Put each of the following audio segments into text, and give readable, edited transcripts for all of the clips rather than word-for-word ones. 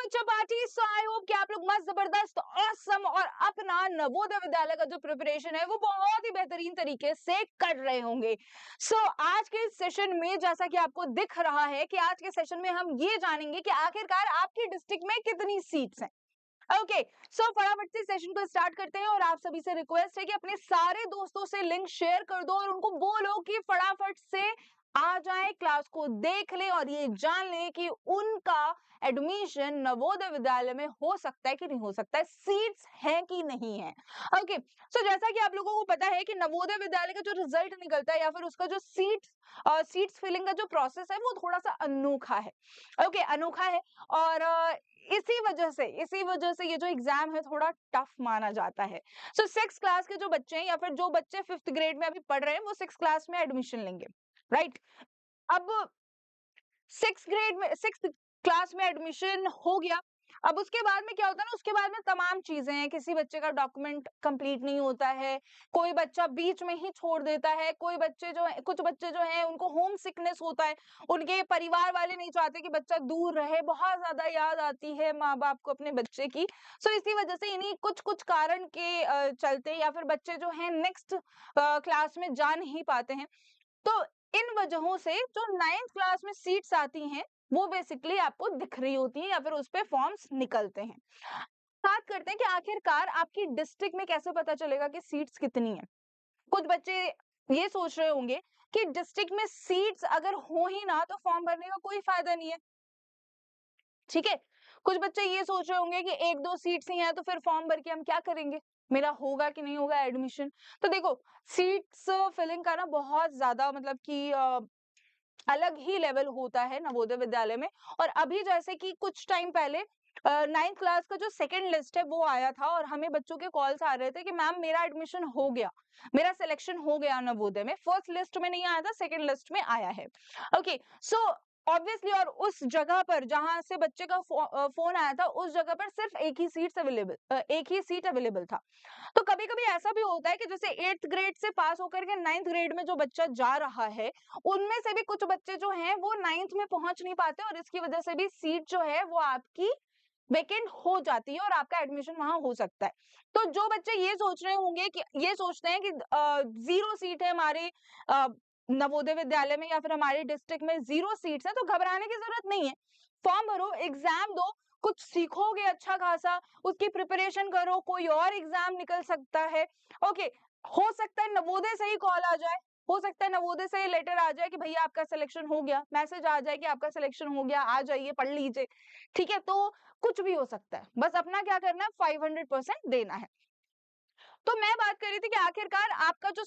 Chapati. So I hope कि आप लोग मस्त जबरदस्त ऑसम और अपना नवोदय विद्यालय का जो प्रिपरेशन है वो बहुत ही बेहतरीन तरीके से कर रहे होंगे। सो आज के सेशन में जैसा कि आपको दिख रहा है कि आज के सेशन में हम ये जानेंगे कि आखिरकार आपकी डिस्ट्रिक्ट में कितनी सीट्स हैं। ओके, सो फटाफट से सेशन को स्टार्ट करते हैं और आप सभी से रिक्वेस्ट है कि अपने सारे दोस्तों से लिंक शेयर कर दो और उनको बोलो कि फटाफट से आ जाए, क्लास को देख ले और ये जान ले कि उनका एडमिशन नवोदय विद्यालय में हो सकता है कि नहीं हो सकता है, सीट्स हैं कि नहीं है। ओके, सो जैसा कि आप लोगों को पता है कि नवोदय विद्यालय का जो रिजल्ट निकलता है या फिर उसका जो सीट्स फिलिंग का जो प्रोसेस है वो थोड़ा सा अनोखा है। ओके, अनोखा है और इसी वजह से ये जो एग्जाम है थोड़ा टफ माना जाता है। सो सिक्स क्लास के जो बच्चे हैं या फिर जो बच्चे फिफ्थ ग्रेड में अभी पढ़ रहे हैं वो सिक्स क्लास में एडमिशन लेंगे, राइट। अब सिक्स क्लास में एडमिशन हो गया। अब उसके बाद में क्या होता है ना, उसके बाद में तमाम चीजें हैं, किसी बच्चे का डॉक्यूमेंट कंप्लीट नहीं होता है, कोई बच्चा बीच में ही छोड़ देता है, कुछ बच्चे जो हैं उनको होम सिकनेस होता है, उनके परिवार वाले नहीं चाहते कि बच्चा दूर रहे, बहुत ज्यादा याद आती है माँ बाप को अपने बच्चे की। सो इसी वजह से इन्हीं कुछ कुछ कारण के चलते या फिर बच्चे जो हैं नेक्स्ट क्लास में जा नहीं पाते हैं। तो इन वजहों से जो नाइन्थ क्लास में सीट्स आती हैं वो बेसिकली आपको दिख रही होती है या फिर उस पे फॉर्म्स निकलते हैं। बात करते हैं कि आखिरकार आपकी डिस्ट्रिक्ट में कैसे पता चलेगा कि सीट्स कितनी है। कुछ बच्चे ये सोच रहे होंगे कि डिस्ट्रिक्ट में सीट्स अगर हो ही ना तो फॉर्म भरने का कोई फायदा नहीं है, ठीक है। कुछ बच्चे ये सोच रहे होंगे कि एक दो सीट्स ही हैं तो फिर फॉर्म भर के हम क्या करेंगे, मेरा होगा कि नहीं होगा एडमिशन। तो देखो, सीट्स फिलिंग का ना बहुत ज्यादा मतलब कि अलग ही लेवल होता है नवोदय विद्यालय में। और अभी जैसे कि कुछ टाइम पहले नाइन्थ क्लास का जो सेकंड लिस्ट है वो आया था और हमें बच्चों के कॉल्स आ रहे थे कि मैम मेरा एडमिशन हो गया, मेरा सिलेक्शन हो गया नवोदय में। फर्स्ट लिस्ट में नहीं आया था, सेकंड लिस्ट में आया है। ओके, सो ऑब्वियसली और उस जगह पर जहां से बच्चे का फोन आया था उस जगह पर सिर्फ एक ही सीट अवेलेबल था। तो कभी-कभी ऐसा भी होता है कि जैसे 8th ग्रेड से पास होकर के 9th ग्रेड में जो बच्चा जा रहा है, उनमें से भी कुछ बच्चे जो हैं वो 9th में पहुंच नहीं पाते और इसकी वजह से भी सीट जो है वो आपकी वेकेंट हो जाती है और आपका एडमिशन वहां हो सकता है। तो जो बच्चे ये सोच रहे होंगे कि ये सोचते हैं कि 0 सीट है हमारे अ, नवोदय विद्यालय में या फिर हमारे डिस्ट्रिक्ट में 0 सीट्स है, तो घबराने की जरूरत नहीं है। फॉर्म भरो, एग्जाम दो, कुछ सीखोगे अच्छा खासा, उसकी प्रिपरेशन करो, कोई और एग्जाम निकल सकता है। ओके, हो सकता है नवोदय से ही कॉल आ जाए, हो सकता है नवोदय से ही लेटर आ जाए कि भैया आपका सिलेक्शन हो गया, मैसेज आ जाए कि आपका सिलेक्शन हो गया, आ जाइए पढ़ लीजिए, ठीक है। तो कुछ भी हो सकता है, बस अपना क्या करना है, 500% देना है। तो मैं बात कर रही थी कि आखिरकार आपका जो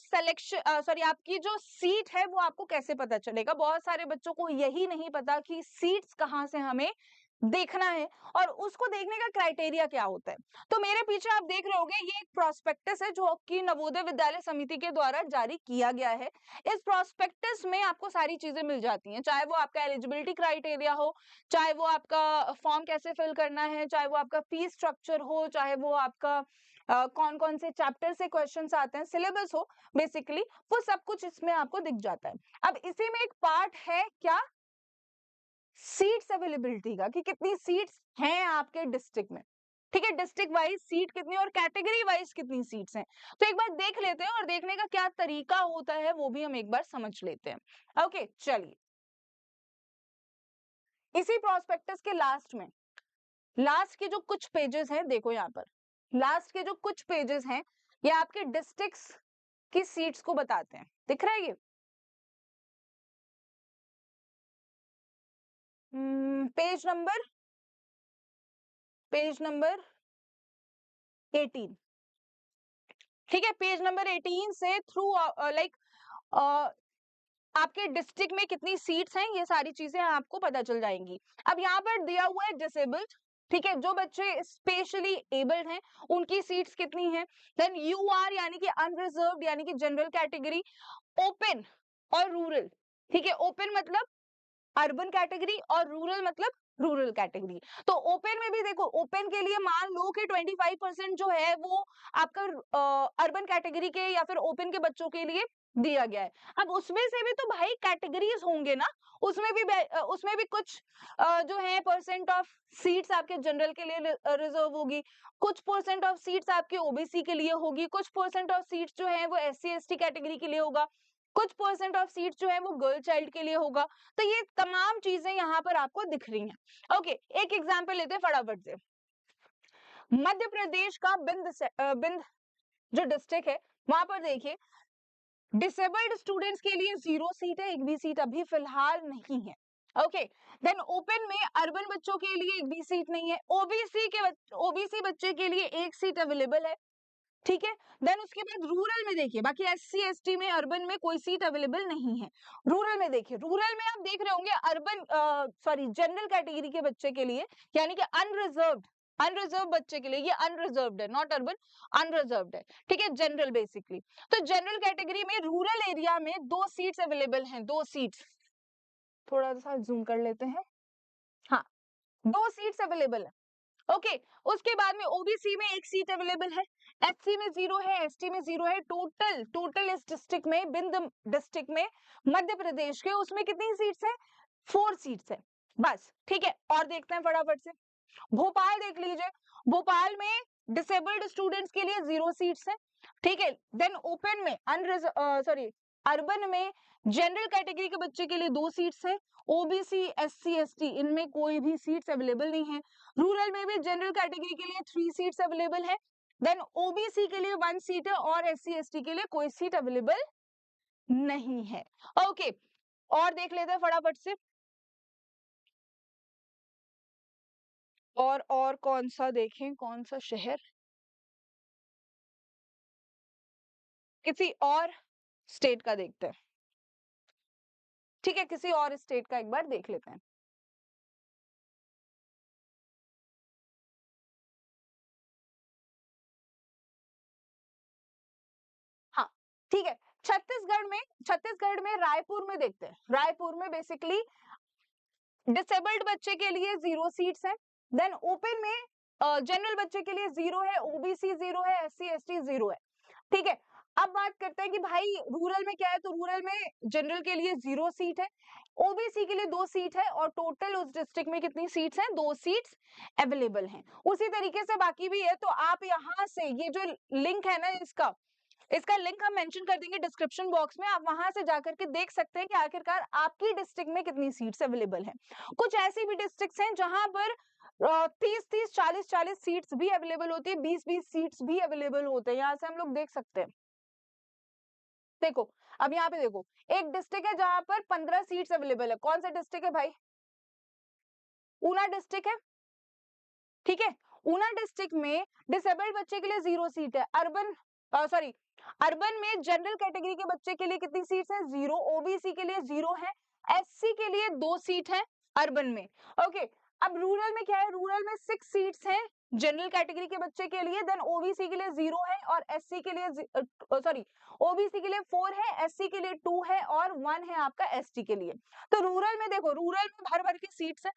आपकी जो सीट है वो आपको कैसे पता चलेगा। बहुत सारे बच्चों को यही नहीं पता कि सीट्स कहाँ से हमें देखना है और उसको देखने का क्राइटेरिया क्या होता है। तो मेरे पीछे आप देख रहे होंगे ये एक प्रोस्पेक्टस है जो कि नवोदय विद्यालय समिति के द्वारा जारी किया गया है। इस प्रोस्पेक्टस में आपको सारी चीजें मिल जाती हैं, चाहे वो आपका एलिजिबिलिटी क्राइटेरिया हो, चाहे वो आपका फॉर्म कैसे फिल करना है, चाहे वो आपका फीस स्ट्रक्चर हो, चाहे वो आपका कौन कौन से चैप्टर से क्वेश्चंस आते हैं, सिलेबस हो, बेसिकली वो सब कुछ इसमें आपको दिख जाता है। अब इसी में एक पार्ट है क्या, सीट्स अवेलेबिलिटी का, कि कितनी सीट्स हैं आपके डिस्ट्रिक्ट में, ठीक है। डिस्ट्रिक्ट वाइज सीट कितनी और कैटेगरी वाइज कितनी सीट्स हैं, तो एक बार देख लेते हैं और देखने का क्या तरीका होता है वो भी हम एक बार समझ लेते हैं। ओके, चलिए, इसी प्रोस्पेक्टस के लास्ट के जो कुछ पेजेस हैं, देखो यहाँ पर लास्ट के जो कुछ पेजेस हैं ये आपके डिस्ट्रिक्ट्स की सीट्स को बताते हैं, दिख रहा है ये। पेज नंबर 18, ठीक है। पेज नंबर 18 से थ्रू लाइक आपके डिस्ट्रिक्ट में कितनी सीट्स हैं ये सारी चीजें आपको पता चल जाएंगी। अब यहाँ पर दिया हुआ है डिसेबल्ड, ठीक है, जो बच्चे स्पेशली एबल्ड हैं उनकी सीट्स कितनी हैं। देन यूआर यानी कि अनरिजर्व्ड यानी कि जनरल कैटेगरी, ओपन और रूरल, ठीक है। ओपन मतलब अर्बन कैटेगरी और रूरल मतलब रूरल कैटेगरी। तो ओपन में भी देखो, ओपन के लिए मान लो कि 25% जो है वो आपका अर्बन कैटेगरी के या फिर ओपन के बच्चों के लिए दिया गया है। अब उसमें से भी तो भाई कैटेगरीज होंगे ना, उसमें भी कुछ जो है परसेंट ऑफ सीट्स आपके जनरल के लिए रिजर्व होगी, कुछ परसेंट ऑफ सीट्स आपके ओबीसी के लिए होगी, कुछ परसेंट ऑफ सीट्स जो है वो एससी एसटी कैटेगरी के लिए होगा, कुछ परसेंट ऑफ सीट्स जो है वो गर्ल चाइल्ड के लिए होगा। तो ये तमाम चीजें यहाँ पर आपको दिख रही हैं। ओके, एक एग्जांपल लेते हैं फटाफट से। मध्य प्रदेश का बिंद जो डिस्ट्रिक्ट है, वहां पर देखिए डिसेबल्ड स्टूडेंट्स के लिए 0 सीट है, एक भी सीट अभी फिलहाल नहीं है। ओके, देन ओपन में अर्बन बच्चों के लिए एक भी सीट नहीं है, ओबीसी बच्चे के लिए एक सीट अवेलेबल है, ठीक है। देन उसके बाद रूरल में देखिए, बाकी एससी एसटी में अर्बन में कोई सीट अवेलेबल नहीं है। रूरल में देखिए, रूरल में आप देख रहे होंगे अर्बन सॉरी जनरल कैटेगरी के बच्चे के लिए, यानी कि अनरिजर्व्ड अनरिजर्व बच्चे के लिए, ये अनरिजर्व्ड है, नॉट अर्बन, अनरिजर्व्ड है, ठीक है, जनरल बेसिकली। तो जनरल कैटेगरी में रूरल एरिया में 2 सीट्स अवेलेबल हैं, 2 सीट्स, थोड़ा सा जूम कर लेते हैं, हाँ 2 सीट्स अवेलेबल है। ओके, उसके बाद में ओबीसी में एक सीट अवेलेबल है, एससी में 0 है, एसटी में 0 है, टोटल इस डिस्ट्रिक्ट में, बिंद डिस्ट्रिक्ट में मध्य प्रदेश के, उसमें कितनी सीट्स है, 4 सीट्स है बस, ठीक है। और देखते हैं फटाफट से, भोपाल देख लीजिए, भोपाल में डिसेबल्ड स्टूडेंट्स के लिए 0 सीट्स है, ठीक है। देन ओपन में सॉरी अर्बन में जनरल कैटेगरी के बच्चे के लिए 2 सीट्स है, ओबीसी एससी एसटी इनमें कोई भी सीट्स अवेलेबल नहीं है। रूरल में भी जनरल कैटेगरी के लिए 3 सीट्स अवेलेबल है, देन ओबीसी के लिए 1 सीट है और एससी एसटी के लिए कोई सीट अवेलेबल नहीं है। ओके, और देख लेते हैं फटाफट से, और कौन सा देखें, कौन सा शहर, किसी और स्टेट का देखते हैं, ठीक है, किसी और स्टेट का एक बार देख लेते हैं। हाँ, ठीक है, छत्तीसगढ़ में रायपुर में देखते हैं, रायपुर में बेसिकली डिसेबल्ड बच्चे के लिए 0 सीट्स है, देन ओपन में जनरल बच्चे के लिए 0 है, ओबीसी 0 है, एससी एसटी 0 है, ठीक है। अब बात करते हैं कि भाई रूरल में क्या है, तो रूरल में जनरल के लिए 0 सीट है, ओबीसी के लिए 2 सीट है, और टोटल उस डिस्ट्रिक्ट में कितनी सीट्स हैं, 2 सीट्स अवेलेबल हैं। उसी तरीके से बाकी भी है, तो आप यहाँ से ये जो लिंक है ना, इसका लिंक हम मेंशन कर देंगे डिस्क्रिप्शन बॉक्स में, आप वहां से जाकर के देख सकते हैं कि आखिरकार आपकी डिस्ट्रिक्ट में कितनी सीट्स अवेलेबल हैं। कुछ ऐसी भी डिस्ट्रिक्ट्स हैं जहां पर 30-30, 40-40 सीट्स भी अवेलेबल होती है, 20-20 सीट्स भी अवेलेबल होते हैं, यहाँ से हम लोग देख सकते हैं। देखो, अब यहाँ पे देखो, एक डिस्ट्रिक्ट है जहां पर 15 सीट्स अवेलेबल है, कौन सा डिस्ट्रिक्ट है भाई, ऊना डिस्ट्रिक्ट है, ठीक है। ऊना डिस्ट्रिक्ट में डिसेबल्ड बच्चे के लिए 0 सीट है, सॉरी अर्बन में जनरल कैटेगरी के बच्चे के लिए कितनी सीट्स हैं, 0, ओबीसी के लिए 0 है, एससी के लिए 2 सीट है अर्बन में। ओके, अब रूरल में क्या है, रूरल में 6 सीट्स हैं जनरल कैटेगरी के बच्चे के लिए, देन ओबीसी के लिए 0 है और एससी के लिए सॉरी ओबीसी के लिए 4 है, एससी के लिए 2 है और 1 है आपका एसटी के लिए। तो रूरल में देखो, रूरल में भर भर के सीट्स है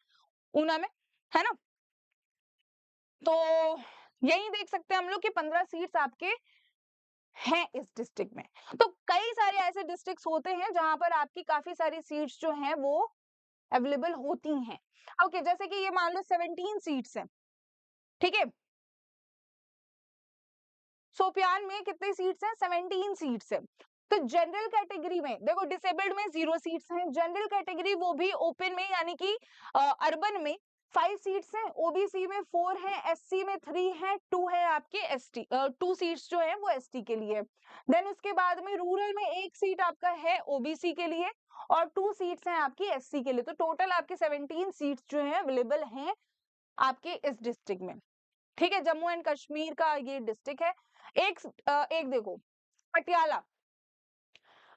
ऊना में, है ना। तो यही देख सकते हैं हम लोग कि 15 सीट्स आपके हैं इस डिस्ट्रिक्ट में। तो कई सारे ऐसे डिस्ट्रिक्ट्स होते हैं जहां पर आपकी काफी सारी सीट्स जो हैं वो अवेलेबल होती हैं। ओके, जैसे कि ये मान लो 17 सीट्स हैं, ठीक है। सोपियान में कितनी सीट्स हैं, 17 सीट्स है। तो जनरल कैटेगरी में देखो, डिसेबल्ड में 0 सीट्स हैं, जनरल कैटेगरी वो भी ओपन में, यानी कि अर्बन में 5 सीट्स हैं, ओबीसी में 4 है, एससी में 3 है, 2 है आपके एसटी, 2 सीट्स जो है वो एसटी के लिए। देन उसके बाद में रूरल में 1 सीट आपका है ओबीसी के लिए और 2 सीट्स हैं आपकी एससी के लिए। तो टोटल आपके 17 सीट्स जो है अवेलेबल हैं आपके इस डिस्ट्रिक्ट में, ठीक है। जम्मू एंड कश्मीर का ये डिस्ट्रिक्ट है। एक देखो, पटियाला,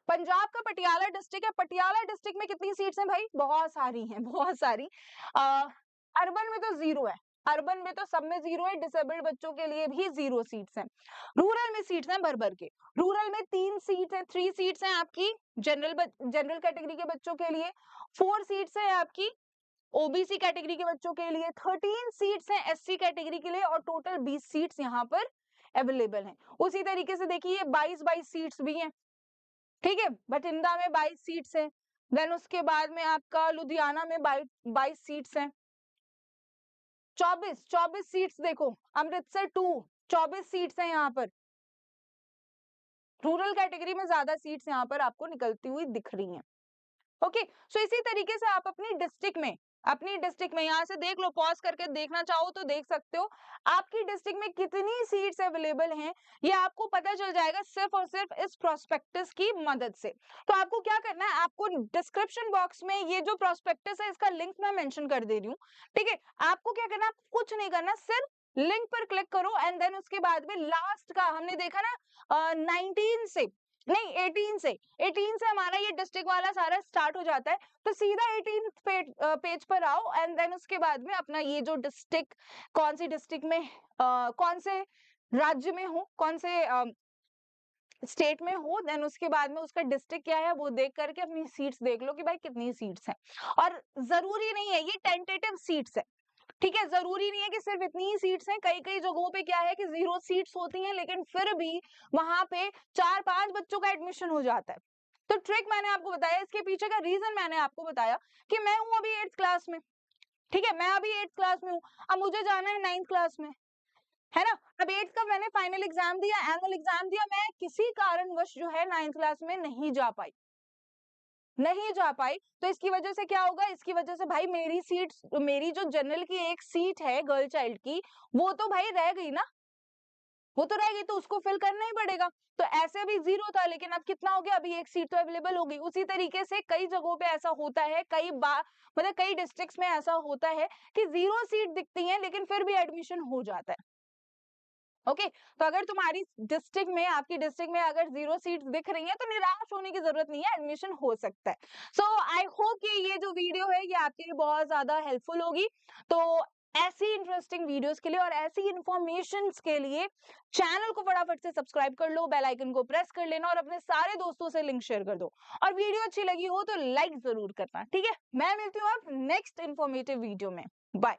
पंजाब का पटियाला डिस्ट्रिक्ट है, पटियाला डिस्ट्रिक्ट में कितनी सीट्स हैं भाई, बहुत सारी हैं, बहुत सारी। अर्बन में तो 0 है, अर्बन में तो सब में 0 है, डिसेबल्ड बच्चों के लिए भी 0 सीट्स हैं। रूरल में सीट्स हैं भर-भर के। रूरल में 3 सीट्स हैं, 3 सीट्स हैं आपकी जनरल कैटेगरी के बच्चों के लिए, 4 सीट्स हैं आपकी ओबीसी कैटेगरी के बच्चों के लिए, 13 सीट्स हैं एससी कैटेगरी के लिए और टोटल 20 सीट्स यहाँ पर अवेलेबल हैं। उसी तरीके से देखिए 22 सीट्स भी हैं, ठीक है, बठिंडा में 22 सीट्स हैं, देन उसके बाद में आपका लुधियाना में 22 सीट्स हैं, 24 सीट्स देखो, अमृतसर 2 24 सीट्स हैं यहाँ पर। रूरल कैटेगरी में ज्यादा सीट्स यहाँ पर आपको निकलती हुई दिख रही हैं। ओके, सो इसी तरीके से आप अपनी डिस्ट्रिक्ट में यहाँ से देख लो, पॉज करके देखना चाहो तो देख सकते हो आपकी डिस्ट्रिक्ट में कितनी सीट्स अवेलेबल हैं, ये आपको पता चल जाएगा सिर्फ और सिर्फ इस प्रोस्पेक्टस की मदद से। तो आपको क्या करना है, आपको डिस्क्रिप्शन बॉक्स में ये जो प्रोस्पेक्टस है इसका लिंक मैं मेंशन कर दे रही हूँ, ठीक है। आपको क्या करना है, कुछ नहीं करना, सिर्फ लिंक पर क्लिक करो एंड देन उसके बाद में लास्ट का हमने देखा ना 19 से नहीं 18 से हमारा ये डिस्ट्रिक्ट वाला सारा स्टार्ट हो जाता है, तो सीधा 18 पेज पर आओ एंड देन उसके बाद में अपना ये जो डिस्ट्रिक्ट, कौन सी डिस्ट्रिक्ट में कौन से राज्य में हो, कौन से स्टेट में हो, देन उसके बाद में उसका डिस्ट्रिक्ट क्या है वो देख करके अपनी सीट्स देख लो कि भाई कितनी सीट्स हैं। और जरूरी नहीं है, ये टेंटेटिव सीट्स है, ठीक है, जरूरी नहीं है कि सिर्फ इतनी ही सीट्स हैं। कई कई जगहों पे क्या है कि 0 सीट्स होती हैं, लेकिन फिर भी वहां पे 4-5 बच्चों का एडमिशन हो जाता है। तो ट्रिक मैंने आपको बताया, इसके पीछे का रीजन मैंने आपको बताया कि मैं हूं अभी 8th क्लास में, ठीक है, मैं अभी 8th क्लास में हूँ, अब मुझे जाना है 9th क्लास में, है ना। अब 8th का मैंने फाइनल एग्जाम दिया, एनुअल एग्जाम दिया, मैं किसी कारणवश जो है 9th क्लास में नहीं जा पाई, तो इसकी वजह से क्या होगा, इसकी वजह से भाई मेरी जो जनरल की एक सीट है गर्ल चाइल्ड की, वो तो भाई रह गई ना, वो तो रह गई, तो उसको फिल करना ही पड़ेगा। तो ऐसे भी 0 था, लेकिन अब कितना हो गया, अभी एक सीट तो अवेलेबल हो गई। उसी तरीके से कई जगहों पे ऐसा होता है, कई बार मतलब कई डिस्ट्रिक्ट्स में ऐसा होता है कि 0 सीट दिखती है लेकिन फिर भी एडमिशन हो जाता है। ओके, तो अगर तुम्हारी डिस्ट्रिक्ट में, आपकी डिस्ट्रिक्ट में अगर 0 सीट्स दिख रही हैं तो निराश होने की जरूरत नहीं है, एडमिशन हो सकता है। सो आई होप कि ये जो वीडियो है ये आपके लिए बहुत ज्यादा हेल्पफुल होगी। तो ऐसी इंटरेस्टिंग वीडियोस के लिए और ऐसी इंफॉर्मेशंस के लिए चैनल को फटाफट से सब्सक्राइब कर लो, बेल आइकन को प्रेस कर लेना और अपने सारे दोस्तों से लिंक शेयर कर दो। और वीडियो अच्छी लगी हो तो लाइक जरूर करना, ठीक है। मैं मिलती हूँ आप नेक्स्ट इंफॉर्मेटिव वीडियो में, बाय।